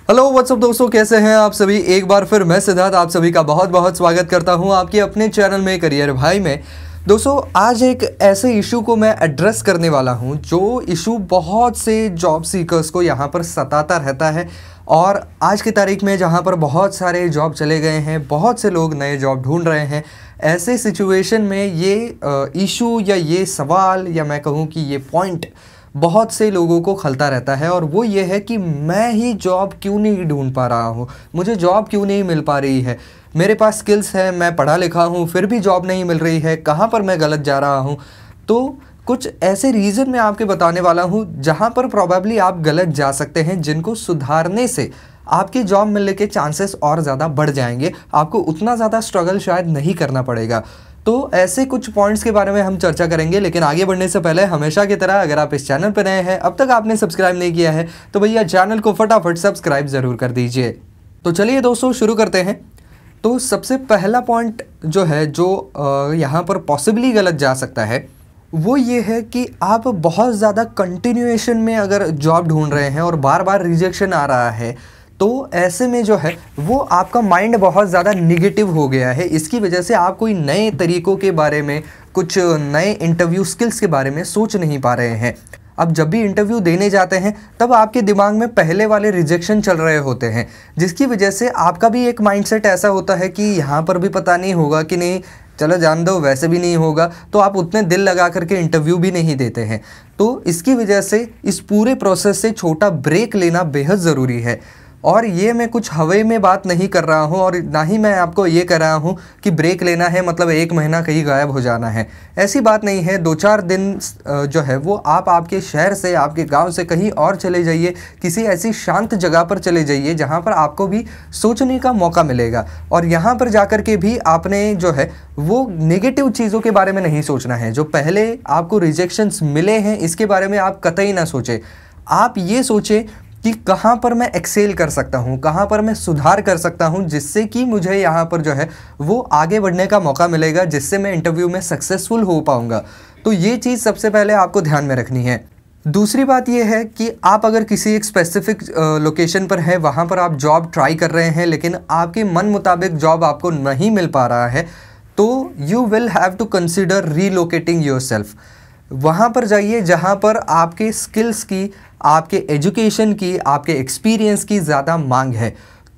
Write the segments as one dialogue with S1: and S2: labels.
S1: Hello what's up दोस्तों, कैसे हैं आप सभी। एक बार फिर मैं सिद्धार्थ आप सभी का बहुत बहुत स्वागत करता हूं आपके अपने चैनल में करियर भाई में। दोस्तों आज एक ऐसे इशू को मैं एड्रेस करने वाला हूं जो इशू बहुत से जॉब सीकर्स को यहां पर सताता रहता है। और आज की तारीख में जहां पर बहुत सारे जॉब चले गए हैं, बहुत से लोग नए जॉब ढूंढ रहे हैं, ऐसे सिचुएशन में ये इशू या ये सवाल या मैं कहूँ कि ये पॉइंट बहुत से लोगों को खलता रहता है। और वो ये है कि मैं ही जॉब क्यों नहीं ढूंढ पा रहा हूँ, मुझे जॉब क्यों नहीं मिल पा रही है, मेरे पास स्किल्स है, मैं पढ़ा लिखा हूँ, फिर भी जॉब नहीं मिल रही है, कहाँ पर मैं गलत जा रहा हूँ। तो कुछ ऐसे रीज़न मैं आपके बताने वाला हूँ जहाँ पर प्रॉबेबली आप गलत जा सकते हैं, जिनको सुधारने से आपकी जॉब मिलने के चांसेस और ज़्यादा बढ़ जाएंगे, आपको उतना ज़्यादा स्ट्रगल शायद नहीं करना पड़ेगा। तो ऐसे कुछ पॉइंट्स के बारे में हम चर्चा करेंगे, लेकिन आगे बढ़ने से पहले हमेशा की तरह अगर आप इस चैनल पर नए हैं, अब तक आपने सब्सक्राइब नहीं किया है तो भैया चैनल को फटाफट सब्सक्राइब ज़रूर कर दीजिए। तो चलिए दोस्तों शुरू करते हैं। तो सबसे पहला पॉइंट जो है जो यहाँ पर पॉसिबली गलत जा सकता है वो ये है कि आप बहुत ज़्यादा कंटिन्यूएशन में अगर जॉब ढूंढ रहे हैं और बार बार रिजेक्शन आ रहा है, तो ऐसे में जो है वो आपका माइंड बहुत ज़्यादा निगेटिव हो गया है। इसकी वजह से आप कोई नए तरीक़ों के बारे में, कुछ नए इंटरव्यू स्किल्स के बारे में सोच नहीं पा रहे हैं। अब जब भी इंटरव्यू देने जाते हैं तब आपके दिमाग में पहले वाले रिजेक्शन चल रहे होते हैं, जिसकी वजह से आपका भी एक माइंडसेट ऐसा होता है कि यहाँ पर भी पता नहीं होगा कि नहीं, चलो जान दो, वैसे भी नहीं होगा, तो आप उतने दिल लगा करके इंटरव्यू भी नहीं देते हैं। तो इसकी वजह से इस पूरे प्रोसेस से छोटा ब्रेक लेना बेहद ज़रूरी है। और ये मैं कुछ हवा में बात नहीं कर रहा हूँ और ना ही मैं आपको ये कह रहा हूँ कि ब्रेक लेना है मतलब 1 महीना कहीं गायब हो जाना है, ऐसी बात नहीं है। 2-4 दिन जो है वो आप आपके शहर से, आपके गांव से कहीं और चले जाइए, किसी ऐसी शांत जगह पर चले जाइए जहाँ पर आपको भी सोचने का मौका मिलेगा। और यहाँ पर जाकर के भी आपने जो है वो नेगेटिव चीज़ों के बारे में नहीं सोचना है। जो पहले आपको रिजेक्शंस मिले हैं इसके बारे में आप कतई ना सोचें। आप ये सोचें कि कहाँ पर मैं एक्सेल कर सकता हूँ, कहाँ पर मैं सुधार कर सकता हूँ, जिससे कि मुझे यहाँ पर जो है वो आगे बढ़ने का मौका मिलेगा, जिससे मैं इंटरव्यू में सक्सेसफुल हो पाऊँगा। तो ये चीज़ सबसे पहले आपको ध्यान में रखनी है। दूसरी बात ये है कि आप अगर किसी एक स्पेसिफिक लोकेशन पर है, वहाँ पर आप जॉब ट्राई कर रहे हैं लेकिन आपके मन मुताबिक जॉब आपको नहीं मिल पा रहा है, तो you will have to consider relocating yourself. वहाँ पर जाइए जहाँ पर आपके स्किल्स की, आपके एजुकेशन की, आपके एक्सपीरियंस की ज़्यादा मांग है।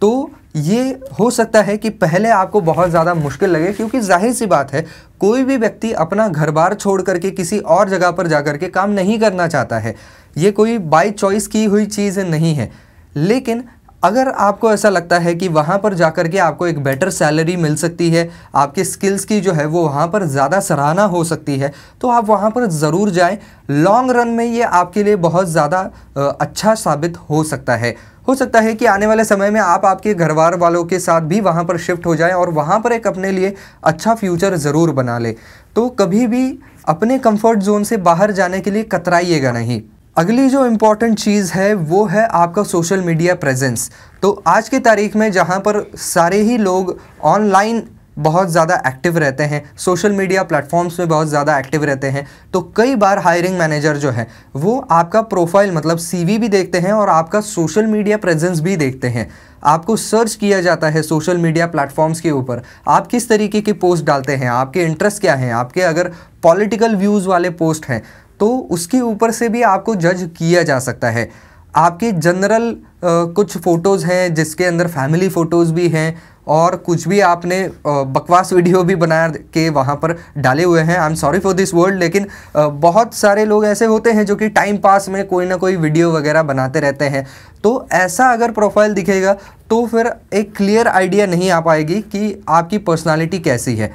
S1: तो ये हो सकता है कि पहले आपको बहुत ज़्यादा मुश्किल लगे, क्योंकि जाहिर सी बात है कोई भी व्यक्ति अपना घर बार छोड़ करके किसी और जगह पर जा कर के काम नहीं करना चाहता है। ये कोई बाय चॉइस की हुई चीज़ नहीं है। लेकिन अगर आपको ऐसा लगता है कि वहाँ पर जाकर के आपको एक बेटर सैलरी मिल सकती है, आपके स्किल्स की जो है वो वहाँ पर ज़्यादा सराहना हो सकती है, तो आप वहाँ पर ज़रूर जाएं। लॉन्ग रन में ये आपके लिए बहुत ज़्यादा अच्छा साबित हो सकता है। हो सकता है कि आने वाले समय में आप आपके घरवार वालों के साथ भी वहाँ पर शिफ्ट हो जाएं और वहाँ पर एक अपने लिए अच्छा फ्यूचर ज़रूर बना ले। तो कभी भी अपने कंफर्ट जोन से बाहर जाने के लिए कतराइएगा नहीं। अगली जो इम्पॉर्टेंट चीज़ है वो है आपका सोशल मीडिया प्रेजेंस। तो आज की तारीख में जहाँ पर सारे ही लोग ऑनलाइन बहुत ज़्यादा एक्टिव रहते हैं, सोशल मीडिया प्लेटफॉर्म्स में बहुत ज़्यादा एक्टिव रहते हैं, तो कई बार हायरिंग मैनेजर जो है वो आपका प्रोफाइल मतलब CV भी देखते हैं और आपका सोशल मीडिया प्रेजेंस भी देखते हैं। आपको सर्च किया जाता है सोशल मीडिया प्लेटफॉर्म्स के ऊपर, आप किस तरीके की पोस्ट डालते हैं, आपके इंटरेस्ट क्या हैं, आपके अगर पॉलिटिकल व्यूज़ वाले पोस्ट हैं तो उसके ऊपर से भी आपको जज किया जा सकता है। आपके जनरल कुछ फ़ोटोज़ हैं जिसके अंदर फैमिली फ़ोटोज़ भी हैं, और कुछ भी आपने बकवास वीडियो भी बना के वहाँ पर डाले हुए हैं। I am sorry for this word, लेकिन बहुत सारे लोग ऐसे होते हैं जो कि टाइम पास में कोई ना कोई वीडियो वगैरह बनाते रहते हैं। तो ऐसा अगर प्रोफाइल दिखेगा तो फिर एक क्लियर आइडिया नहीं आ पाएगी कि आपकी पर्सनालिटी कैसी है।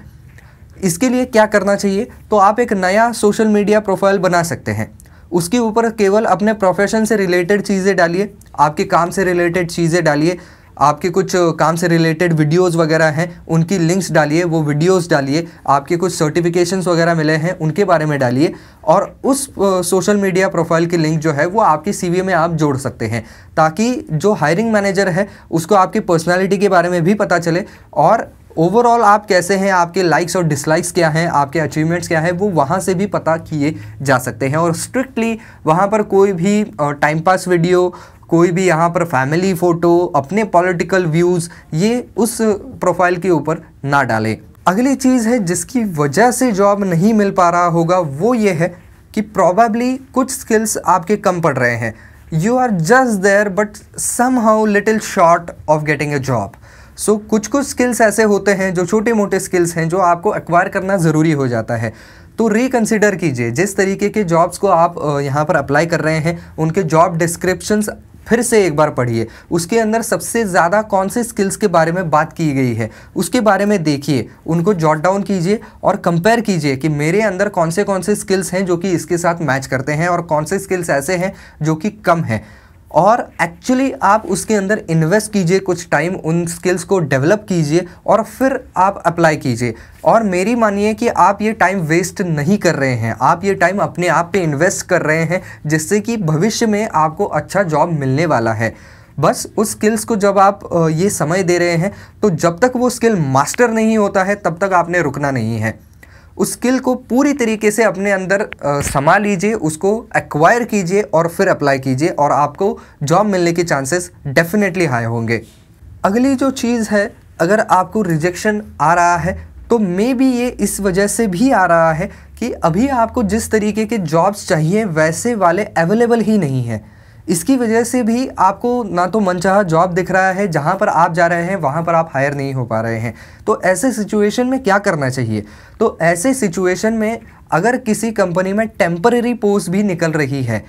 S1: इसके लिए क्या करना चाहिए, तो आप एक नया सोशल मीडिया प्रोफाइल बना सकते हैं। उसके ऊपर केवल अपने प्रोफेशन से रिलेटेड चीज़ें डालिए, आपके काम से रिलेटेड चीज़ें डालिए, आपके कुछ काम से रिलेटेड वीडियोस वगैरह हैं उनकी लिंक्स डालिए, वो वीडियोस डालिए, आपके कुछ सर्टिफिकेशंस वगैरह मिले हैं उनके बारे में डालिए, और उस सोशल मीडिया प्रोफाइल की लिंक जो है वो आपकी CV में आप जोड़ सकते हैं, ताकि जो हायरिंग मैनेजर है उसको आपकी पर्सनालिटी के बारे में भी पता चले और ओवरऑल आप कैसे हैं, आपके लाइक्स और डिसलाइक्स क्या हैं, आपके अचीवमेंट्स क्या हैं, वो वहाँ से भी पता किए जा सकते हैं। और स्ट्रिक्टली वहाँ पर कोई भी टाइम पास वीडियो, कोई भी यहाँ पर फैमिली फ़ोटो, अपने पॉलिटिकल व्यूज़ ये उस प्रोफाइल के ऊपर ना डालें। अगली चीज़ है जिसकी वजह से जॉब नहीं मिल पा रहा होगा वो ये है कि प्रॉबेबली कुछ स्किल्स आपके कम पड़ रहे हैं। You are just there but somehow little short of getting a job. So कुछ स्किल्स ऐसे होते हैं जो छोटे मोटे स्किल्स हैं जो आपको एक्वायर करना ज़रूरी हो जाता है। तो रिकंसिडर कीजिए, जिस तरीके के जॉब्स को आप यहाँ पर अप्लाई कर रहे हैं उनके जॉब डिस्क्रिप्शंस फिर से एक बार पढ़िए। उसके अंदर सबसे ज़्यादा कौन से स्किल्स के बारे में बात की गई है उसके बारे में देखिए, उनको जॉट डाउन कीजिए और कंपेयर कीजिए कि मेरे अंदर कौन से स्किल्स हैं जो कि इसके साथ मैच करते हैं और कौन से स्किल्स ऐसे हैं जो कि कम हैं। और एक्चुअली आप उसके अंदर इन्वेस्ट कीजिए, कुछ टाइम उन स्किल्स को डेवलप कीजिए और फिर आप अप्लाई कीजिए। और मेरी मानिए कि आप ये टाइम वेस्ट नहीं कर रहे हैं, आप ये टाइम अपने आप पे इन्वेस्ट कर रहे हैं जिससे कि भविष्य में आपको अच्छा जॉब मिलने वाला है। बस उस स्किल्स को जब आप ये समय दे रहे हैं तो जब तक वो स्किल मास्टर नहीं होता है तब तक आपने रुकना नहीं है। उस स्किल को पूरी तरीके से अपने अंदर समा लीजिए, उसको एक्वायर कीजिए और फिर अप्लाई कीजिए और आपको जॉब मिलने के चांसेस डेफिनेटली हाई होंगे। अगली जो चीज़ है, अगर आपको रिजेक्शन आ रहा है तो मे बी ये इस वजह से भी आ रहा है कि अभी आपको जिस तरीके के जॉब्स चाहिए वैसे वाले अवेलेबल ही नहीं हैं। इसकी वजह से भी आपको ना तो मनचाहा जॉब दिख रहा है, जहाँ पर आप जा रहे हैं वहाँ पर आप हायर नहीं हो पा रहे हैं। तो ऐसे सिचुएशन में क्या करना चाहिए? तो ऐसे सिचुएशन में अगर किसी कंपनी में टेम्पररी पोस्ट भी निकल रही है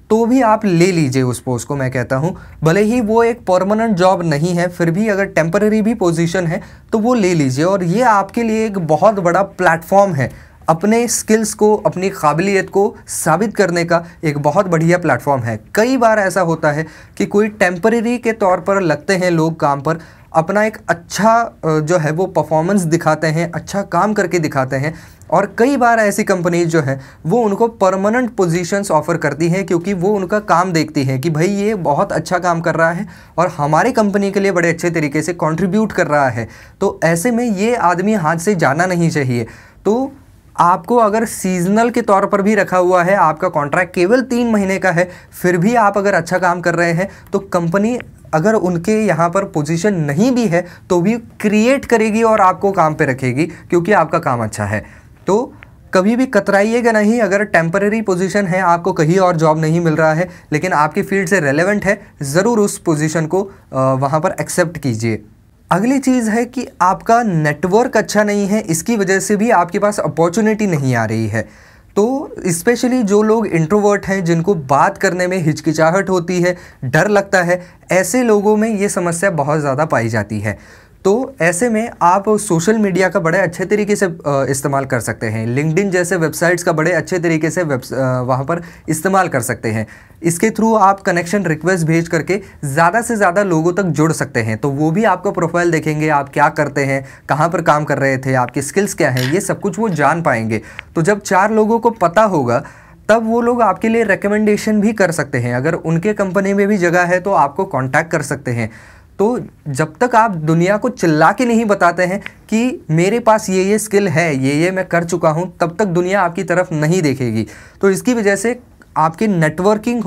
S1: तो भी आप ले लीजिए उस पोस्ट को। मैं कहता हूँ भले ही वो एक परमानेंट जॉब नहीं है, फिर भी अगर टेम्पररी भी पोजीशन है तो वो ले लीजिए। और ये आपके लिए एक बहुत बड़ा प्लेटफॉर्म है, अपने स्किल्स को, अपनी काबिलियत को साबित करने का एक बहुत बढ़िया प्लेटफॉर्म है। कई बार ऐसा होता है कि कोई टेम्परेरी के तौर पर लगते हैं लोग काम पर, अपना एक अच्छा जो है वो परफॉर्मेंस दिखाते हैं, अच्छा काम करके दिखाते हैं और कई बार ऐसी कंपनीज जो है वो उनको परमानेंट पोजीशंस ऑफ़र करती हैं क्योंकि वो उनका काम देखती हैं कि भाई ये बहुत अच्छा काम कर रहा है और हमारी कंपनी के लिए बड़े अच्छे तरीके से कंट्रीब्यूट कर रहा है। तो ऐसे में ये आदमी हाथ से जाना नहीं चाहिए। तो आपको अगर सीजनल के तौर पर भी रखा हुआ है, आपका कॉन्ट्रैक्ट केवल 3 महीने का है, फिर भी आप अगर अच्छा काम कर रहे हैं तो कंपनी अगर उनके यहाँ पर पोजीशन नहीं भी है तो भी क्रिएट करेगी और आपको काम पे रखेगी क्योंकि आपका काम अच्छा है। तो कभी भी कतराइएगा नहीं। अगर टेम्पररी पोजीशन है, आपको कहीं और जॉब नहीं मिल रहा है लेकिन आपकी फील्ड से रेलेवेंट है, ज़रूर उस पोजीशन को वहाँ पर एक्सेप्ट कीजिए। अगली चीज़ है कि आपका नेटवर्क अच्छा नहीं है, इसकी वजह से भी आपके पास अपॉर्चुनिटी नहीं आ रही है। तो स्पेशली जो लोग इंट्रोवर्ट हैं, जिनको बात करने में हिचकिचाहट होती है, डर लगता है, ऐसे लोगों में ये समस्या बहुत ज़्यादा पाई जाती है। तो ऐसे में आप सोशल मीडिया का बड़े अच्छे तरीके से इस्तेमाल कर सकते हैं। लिंक्डइन जैसे वेबसाइट्स का बड़े अच्छे तरीके से वहाँ पर इस्तेमाल कर सकते हैं। इसके थ्रू आप कनेक्शन रिक्वेस्ट भेज करके ज़्यादा से ज़्यादा लोगों तक जुड़ सकते हैं। तो वो भी आपका प्रोफाइल देखेंगे, आप क्या करते हैं, कहाँ पर काम कर रहे थे, आपकी स्किल्स क्या हैं, ये सब कुछ वो जान पाएंगे। तो जब 4 लोगों को पता होगा तब वो लोग आपके लिए रिकमेंडेशन भी कर सकते हैं। अगर उनके कंपनी में भी जगह है तो आपको कॉन्टैक्ट कर सकते हैं। तो जब तक आप दुनिया को चिल्ला के नहीं बताते हैं कि मेरे पास ये स्किल है, ये मैं कर चुका हूँ, तब तक दुनिया आपकी तरफ नहीं देखेगी। तो इसकी वजह से आपकी नेटवर्किंग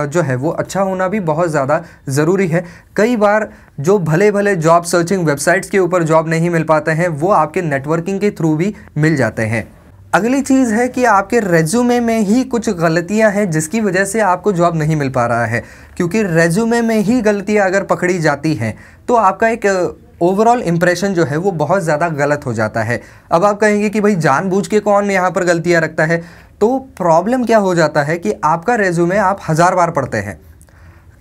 S1: जो है वो अच्छा होना भी बहुत ज़्यादा ज़रूरी है। कई बार जो भले भले जॉब सर्चिंग वेबसाइट्स के ऊपर जॉब नहीं मिल पाते हैं वो आपके नेटवर्किंग के थ्रू भी मिल जाते हैं। अगली चीज़ है कि आपके रेज्यूमे में ही कुछ गलतियां हैं जिसकी वजह से आपको जॉब नहीं मिल पा रहा है, क्योंकि रेज्यूमे में ही गलतियां अगर पकड़ी जाती हैं तो आपका एक ओवरऑल इंप्रेशन जो है वो बहुत ज़्यादा गलत हो जाता है। अब आप कहेंगे कि भाई जानबूझ के कौन यहाँ पर गलतियाँ रखता है, तो प्रॉब्लम क्या हो जाता है कि आपका रेज्यूमे आप 1000 बार पढ़ते हैं।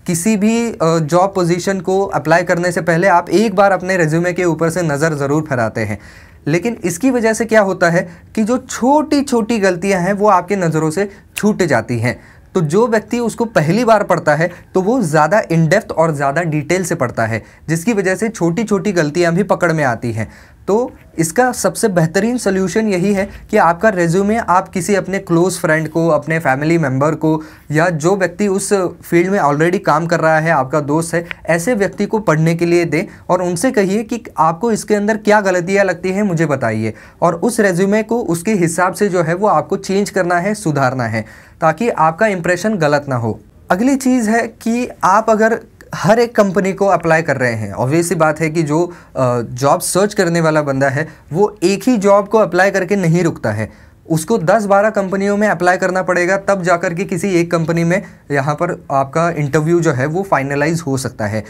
S1: किसी भी जॉब पोजीशन को अप्लाई करने से पहले आप एक बार अपने रेज्यूमे के ऊपर से नज़र ज़रूर फैलाते हैं, लेकिन इसकी वजह से क्या होता है कि जो छोटी छोटी गलतियां हैं वो आपके नज़रों से छूट जाती हैं। तो जो व्यक्ति उसको पहली बार पढ़ता है तो वो ज़्यादा इन डेप्थ और ज़्यादा डिटेल से पढ़ता है, जिसकी वजह से छोटी छोटी गलतियां भी पकड़ में आती हैं। तो इसका सबसे बेहतरीन सोल्यूशन यही है कि आपका रेज्यूमे आप किसी अपने क्लोज़ फ्रेंड को, अपने फैमिली मेम्बर को, या जो व्यक्ति उस फील्ड में ऑलरेडी काम कर रहा है, आपका दोस्त है, ऐसे व्यक्ति को पढ़ने के लिए दें और उनसे कहिए कि आपको इसके अंदर क्या गलतियाँ लगती हैं मुझे बताइए, और उस रेज्यूमे को उसके हिसाब से जो है वो आपको चेंज करना है, सुधारना है, ताकि आपका इंप्रेशन गलत ना हो। अगली चीज़ है कि आप अगर हर एक कंपनी को अप्लाई कर रहे हैं, ऑब्वियस सी बात है कि जो जॉब सर्च करने वाला बंदा है वो एक ही जॉब को अप्लाई करके नहीं रुकता है, उसको 10-12 कंपनियों में अप्लाई करना पड़ेगा, तब जाकर के किसी एक कंपनी में यहाँ पर आपका इंटरव्यू जो है वो फाइनलाइज हो सकता है।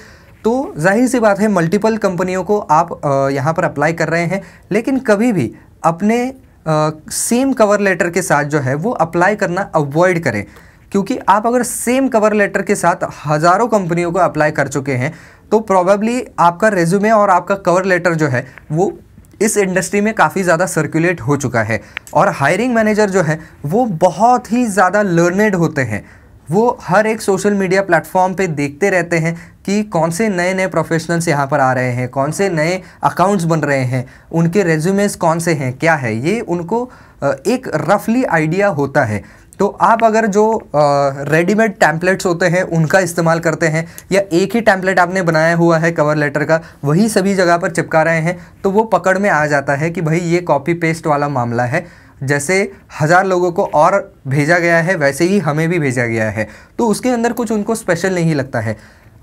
S1: तो जाहिर सी बात है मल्टीपल कंपनियों को आप यहाँ पर अप्लाई कर रहे हैं, लेकिन कभी भी अपने सेम कवर लेटर के साथ जो है वो अप्लाई करना अवॉइड करें, क्योंकि आप अगर सेम कवर लेटर के साथ हज़ारों कंपनियों को अप्लाई कर चुके हैं तो प्रॉबेबली आपका रेज्यूमे और आपका कवर लेटर जो है वो इस इंडस्ट्री में काफ़ी ज़्यादा सर्कुलेट हो चुका है। और हायरिंग मैनेजर जो है वो बहुत ही ज़्यादा लर्नेड होते हैं, वो हर एक सोशल मीडिया प्लेटफॉर्म पे देखते रहते हैं कि कौन से नए नए प्रोफेशनल्स यहाँ पर आ रहे हैं, कौन से नए अकाउंट्स बन रहे हैं, उनके रेज्यूमेस कौन से हैं, क्या है, ये उनको एक रफली आइडिया होता है। तो आप अगर जो रेडीमेड टैम्पलेट्स होते हैं उनका इस्तेमाल करते हैं या एक ही टैम्पलेट आपने बनाया हुआ है कवर लेटर का वही सभी जगह पर चिपका रहे हैं, तो वो पकड़ में आ जाता है कि भाई ये कॉपी पेस्ट वाला मामला है, जैसे 1000 लोगों को और भेजा गया है वैसे ही हमें भी भेजा गया है, तो उसके अंदर कुछ उनको स्पेशल नहीं लगता है।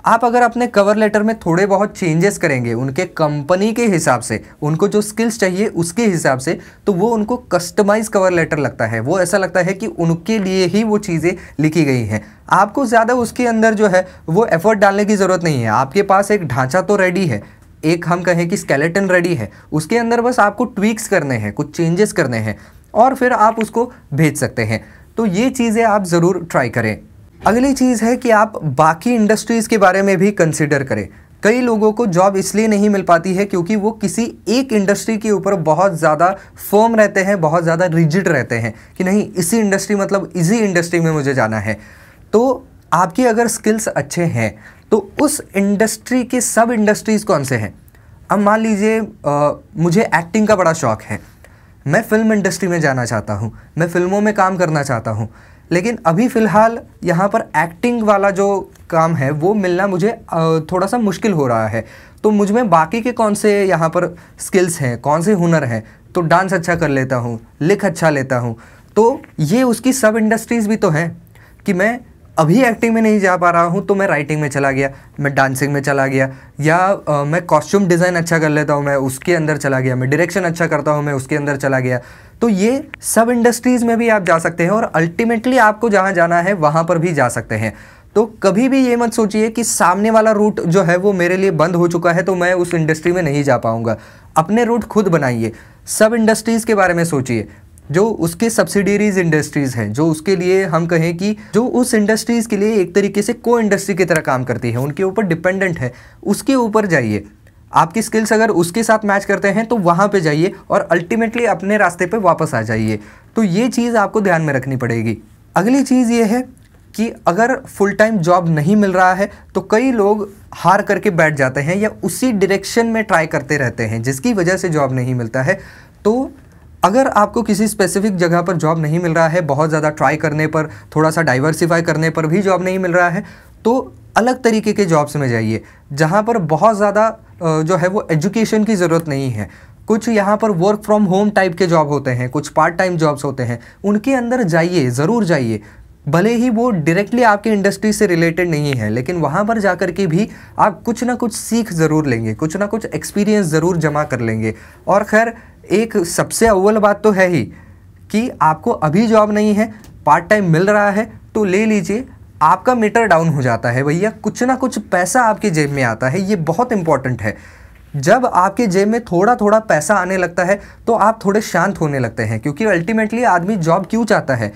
S1: आप अगर अपने कवर लेटर में थोड़े बहुत चेंजेस करेंगे उनके कंपनी के हिसाब से, उनको जो स्किल्स चाहिए उसके हिसाब से, तो वो उनको कस्टमाइज कवर लेटर लगता है, वो ऐसा लगता है कि उनके लिए ही वो चीज़ें लिखी गई हैं। आपको ज़्यादा उसके अंदर जो है वो एफर्ट डालने की ज़रूरत नहीं है, आपके पास एक ढांचा तो रेडी है, एक हम कहें कि स्केलेटन रेडी है, उसके अंदर बस आपको ट्वीक्स करने हैं, कुछ चेंजेस करने हैं और फिर आप उसको भेज सकते हैं। तो ये चीज़ें आप ज़रूर ट्राई करें। अगली चीज़ है कि आप बाकी इंडस्ट्रीज़ के बारे में भी कंसिडर करें। कई लोगों को जॉब इसलिए नहीं मिल पाती है क्योंकि वो किसी एक इंडस्ट्री के ऊपर बहुत ज़्यादा फर्म रहते हैं, बहुत ज़्यादा रिजिड रहते हैं कि नहीं इसी इंडस्ट्री मतलब इसी इंडस्ट्री में मुझे जाना है। तो आपके अगर स्किल्स अच्छे हैं तो उस इंडस्ट्री के सब इंडस्ट्रीज़ कौन से हैं। अब मान लीजिए मुझे एक्टिंग का बड़ा शौक़ है, मैं फिल्म इंडस्ट्री में जाना चाहता हूँ, मैं फिल्मों में काम करना चाहता हूँ, लेकिन अभी फ़िलहाल यहाँ पर एक्टिंग वाला जो काम है वो मिलना मुझे थोड़ा सा मुश्किल हो रहा है। तो मुझ में बाकी के कौन से यहाँ पर स्किल्स हैं, कौन से हुनर हैं, तो डांस अच्छा कर लेता हूँ, लिख अच्छा लेता हूँ, तो ये उसकी सब इंडस्ट्रीज़ भी तो हैं कि मैं अभी एक्टिंग में नहीं जा पा रहा हूँ तो मैं राइटिंग में चला गया, मैं डांसिंग में चला गया, या मैं कॉस्ट्यूम डिज़ाइन अच्छा कर लेता हूँ मैं उसके अंदर चला गया, मैं डायरेक्शन अच्छा करता हूँ मैं उसके अंदर चला गया। तो ये सब इंडस्ट्रीज़ में भी आप जा सकते हैं और अल्टीमेटली आपको जहाँ जाना है वहाँ पर भी जा सकते हैं। तो कभी भी ये मत सोचिए कि सामने वाला रूट जो है वो मेरे लिए बंद हो चुका है तो मैं उस इंडस्ट्री में नहीं जा पाऊँगा। अपने रूट खुद बनाइए, सब इंडस्ट्रीज़ के बारे में सोचिए, जो उसके सब्सिडियरीज इंडस्ट्रीज़ हैं, जो उसके लिए हम कहें कि जो उस इंडस्ट्रीज़ के लिए एक तरीके से को इंडस्ट्री की तरह काम करती है, उनके ऊपर डिपेंडेंट है, उसके ऊपर जाइए। आपकी स्किल्स अगर उसके साथ मैच करते हैं तो वहाँ पे जाइए और अल्टीमेटली अपने रास्ते पे वापस आ जाइए। तो ये चीज़ आपको ध्यान में रखनी पड़ेगी। अगली चीज़ ये है कि अगर फुल टाइम जॉब नहीं मिल रहा है तो कई लोग हार करके बैठ जाते हैं या उसी डायरेक्शन में ट्राई करते रहते हैं जिसकी वजह से जॉब नहीं मिलता है। तो अगर आपको किसी स्पेसिफिक जगह पर जॉब नहीं मिल रहा है, बहुत ज़्यादा ट्राई करने पर, थोड़ा सा डाइवर्सिफाई करने पर भी जॉब नहीं मिल रहा है, तो अलग तरीके के जॉब्स में जाइए जहाँ पर बहुत ज़्यादा जो है वो एजुकेशन की ज़रूरत नहीं है। कुछ यहाँ पर वर्क फ्रॉम होम टाइप के जॉब होते हैं, कुछ पार्ट टाइम जॉब्स होते हैं, उनके अंदर जाइए, ज़रूर जाइए। भले ही वो डायरेक्टली आपकी इंडस्ट्री से रिलेटेड नहीं है, लेकिन वहाँ पर जाकर के भी आप कुछ ना कुछ सीख ज़रूर लेंगे, कुछ ना कुछ एक्सपीरियंस ज़रूर जमा कर लेंगे। और खैर एक सबसे अव्वल बात तो है ही कि आपको अभी जॉब नहीं है, पार्ट टाइम मिल रहा है तो ले लीजिए, आपका मीटर डाउन हो जाता है भैया, कुछ ना कुछ पैसा आपके जेब में आता है, ये बहुत इंपॉर्टेंट है। जब आपके जेब में थोड़ा थोड़ा पैसा आने लगता है तो आप थोड़े शांत होने लगते हैं, क्योंकि अल्टीमेटली आदमी जॉब क्यों चाहता है,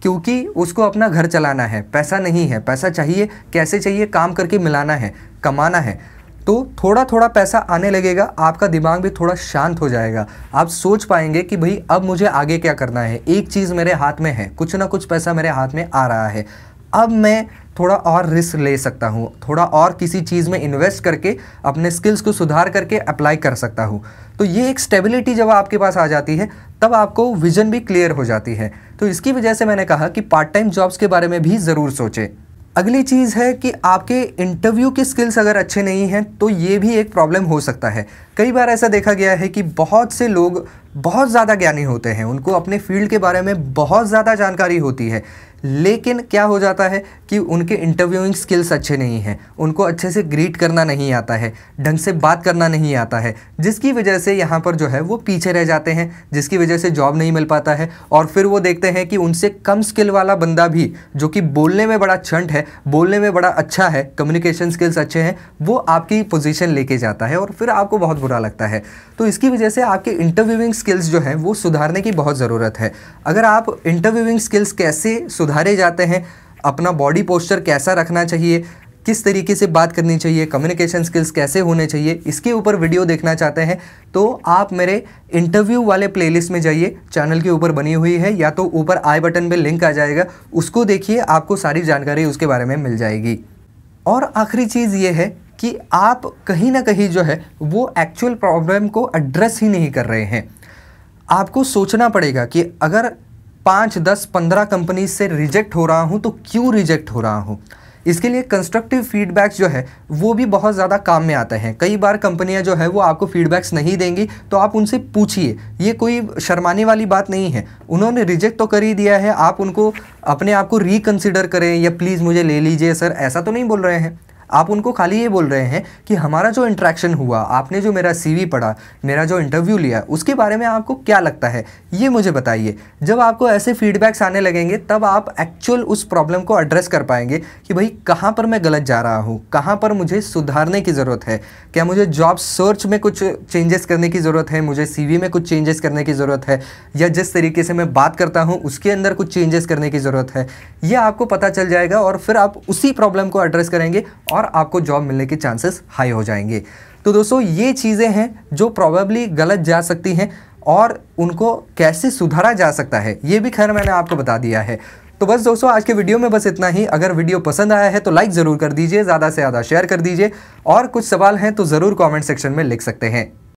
S1: क्योंकि उसको अपना घर चलाना है, पैसा नहीं है, पैसा चाहिए, कैसे चाहिए, काम करके मिलाना है, कमाना है। तो थोड़ा थोड़ा पैसा आने लगेगा, आपका दिमाग भी थोड़ा शांत हो जाएगा, आप सोच पाएंगे कि भाई अब मुझे आगे क्या करना है, एक चीज़ मेरे हाथ में है, कुछ ना कुछ पैसा मेरे हाथ में आ रहा है, अब मैं थोड़ा और रिस्क ले सकता हूँ, थोड़ा और किसी चीज़ में इन्वेस्ट करके अपने स्किल्स को सुधार करके अप्लाई कर सकता हूँ। तो ये एक स्टेबिलिटी जब आपके पास आ जाती है तब आपको विजन भी क्लियर हो जाती है। तो इसकी वजह से मैंने कहा कि पार्ट टाइम जॉब्स के बारे में भी ज़रूर सोचें। अगली चीज़ है कि आपके इंटरव्यू के स्किल्स अगर अच्छे नहीं हैं तो ये भी एक प्रॉब्लम हो सकता है। कई बार ऐसा देखा गया है कि बहुत से लोग बहुत ज़्यादा ज्ञानी होते हैं, उनको अपने फील्ड के बारे में बहुत ज़्यादा जानकारी होती है, लेकिन क्या हो जाता है कि उनके इंटरव्यूइंग स्किल्स अच्छे नहीं हैं, उनको अच्छे से ग्रीट करना नहीं आता है, ढंग से बात करना नहीं आता है, जिसकी वजह से यहाँ पर जो है वो पीछे रह जाते हैं, जिसकी वजह से जॉब नहीं मिल पाता है। और फिर वो देखते हैं कि उनसे कम स्किल वाला बंदा भी, जो कि बोलने में बड़ा छंट है, बोलने में बड़ा अच्छा है, कम्युनिकेशन स्किल्स अच्छे हैं, वो आपकी पोजीशन लेके जाता है और फिर आपको बहुत बुरा लगता है। तो इसकी वजह से आपके इंटरव्यूइंग स्किल्स जो हैं वो सुधारने की बहुत ज़रूरत है। अगर आप इंटरव्यूइंग स्किल्स कैसे सुधारे जाते हैं, अपना बॉडी पोस्चर कैसा रखना चाहिए, किस तरीके से बात करनी चाहिए, कम्युनिकेशन स्किल्स कैसे होने चाहिए, इसके ऊपर वीडियो देखना चाहते हैं तो आप मेरे इंटरव्यू वाले प्लेलिस्ट में जाइए, चैनल के ऊपर बनी हुई है, या तो ऊपर आई बटन पे लिंक आ जाएगा, उसको देखिए, आपको सारी जानकारी उसके बारे में मिल जाएगी। और आखिरी चीज़ ये है कि आप कहीं ना कहीं जो है वो एक्चुअल प्रॉब्लम को एड्रेस ही नहीं कर रहे हैं। आपको सोचना पड़ेगा कि अगर 5, 10, 15 कंपनीज से रिजेक्ट हो रहा हूँ तो क्यों रिजेक्ट हो रहा हूँ। इसके लिए कंस्ट्रक्टिव फीडबैक्स जो है वो भी बहुत ज़्यादा काम में आते हैं। कई बार कंपनियां जो है वो आपको फीडबैक्स नहीं देंगी तो आप उनसे पूछिए, ये कोई शर्माने वाली बात नहीं है। उन्होंने रिजेक्ट तो कर ही दिया है, आप उनको अपने आप को रिकंसिडर करें या प्लीज़ मुझे ले लीजिए सर, ऐसा तो नहीं बोल रहे हैं। आप उनको खाली ये बोल रहे हैं कि हमारा जो इंटरेक्शन हुआ, आपने जो मेरा सीवी पढ़ा, मेरा जो इंटरव्यू लिया, उसके बारे में आपको क्या लगता है ये मुझे बताइए। जब आपको ऐसे फीडबैक्स आने लगेंगे तब आप एक्चुअल उस प्रॉब्लम को एड्रेस कर पाएंगे कि भाई कहाँ पर मैं गलत जा रहा हूँ, कहाँ पर मुझे सुधारने की ज़रूरत है, क्या मुझे जॉब सर्च में कुछ चेंजेस करने की ज़रूरत है, मुझे सीवी में कुछ चेंजेस करने की ज़रूरत है, या जिस तरीके से मैं बात करता हूँ उसके अंदर कुछ चेंजेस करने की ज़रूरत है। ये आपको पता चल जाएगा और फिर आप उसी प्रॉब्लम को एड्रेस करेंगे और आपको जॉब मिलने के चांसेस हाई हो जाएंगे। तो दोस्तों ये चीज़ें हैं जो प्रोबेबली गलत जा सकती हैं और उनको कैसे सुधारा जा सकता है ये भी खैर मैंने आपको बता दिया है। तो बस दोस्तों आज के वीडियो में बस इतना ही। अगर वीडियो पसंद आया है तो लाइक ज़रूर कर दीजिए, ज़्यादा से ज़्यादा शेयर कर दीजिए और कुछ सवाल हैं तो ज़रूर कमेंट सेक्शन में लिख सकते हैं।